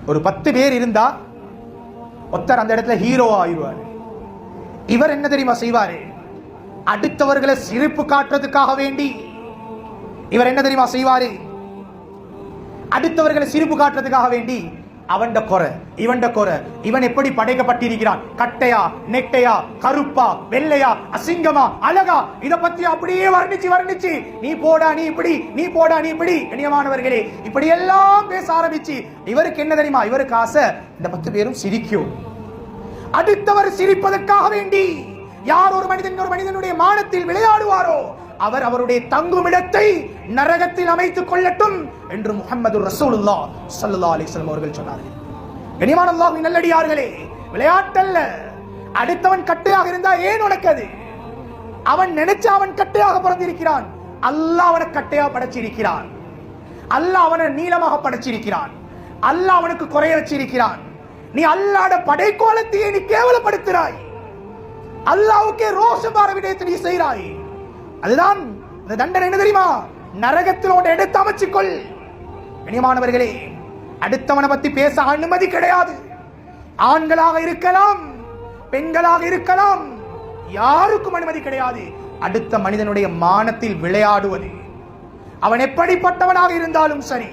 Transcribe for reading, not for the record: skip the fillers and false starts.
ஒரு 10 பேர் இருந்தா ஒருத்தர் அந்த இடத்துல ஹீரோவா ஆயிடுவார். இவர் என்ன தெரியுமா செய்வாரு? அடுத்தவர்களை சிரிப்பு காட்டுறதுக்காக வேண்டி இவர் என்ன தெரியுமா செய்வாரு? அடுத்தவர்களை சிரிப்பு காட்டுறதுக்காக வேண்டி அவன்ட குறை இவன்ட குறை, இவன் எப்படி படைக்கப்பட்டிருக்கிறான், கட்டையா நெட்டையா கருப்பா வெள்ளையா அசிங்கமா அழகா, இத பத்தி அப்படியே வர்ணிச்சு நீ போடா நீ இப்படி நீ போடா நீ இப்படி. கண்ணியமானவர்களே, இப்படி எல்லாம் பேச ஆரம்பிச்சு இவருக்கு என்ன தெரியுமா? இவருக்கு ஆசை இந்த 10 பேரும் சிரிக்கும். அடுத்தவர் சிரிப்பதற்காக வேண்டி யார் ஒரு மனிதனுடைய மானத்தில் விளையாடுவாரோ அவர் அவருடைய தங்குமிடத்தை நரகத்தில் அமைத்துக் கொள்ளட்டும் என்று முஹம்மது ரசூலுல்லாஹ் ஸல்லல்லாஹு அலைஹி வஸல்லம் அவர்கள் சொன்னார்கள். கனிமான அல்லாஹ்வின் நல்லடியார்களே, விளையாட்டல்ல. அடுத்தவன் கட்டையாக இருந்தா ஏன் உனக்கு அது? அவன் நினைச்ச அவன் கட்டையாக பிறந்திருக்கிறான். அல்லாஹ் அவனை கட்டையாக படைச்சிருக்கிறான். அல்லாஹ் அவனை நீளமாக படைச்சிருக்கிறான். அல்லாஹ் அவனுக்கு குறைய வச்சிருக்கிறான். நீ அல்லாஹ்வுடைய படைக்கோலத்தையே நீ கேவலப்படுத்துறாய். அல்லாஹ்வுக்கே ரோஷம் வர விடயத்தை நீ செய்றாய். அதுதான் இந்த தண்டனை. என்ன தெரியுமா? நரகத்தில் உன்னை எடுத்து அமைச்சுக்கொள். கண்ணியமானவர்களே, அடுத்தவனை பத்தி பேச அனுமதி கிடையாது. ஆண்களாக இருக்கலாம், பெண்களாக இருக்கலாம், யாருக்கும் அனுமதி கிடையாது. அடுத்த மனிதனுடைய மானத்தில் விளையாடுவது, அவன் எப்படிப்பட்டவனாக இருந்தாலும் சரி.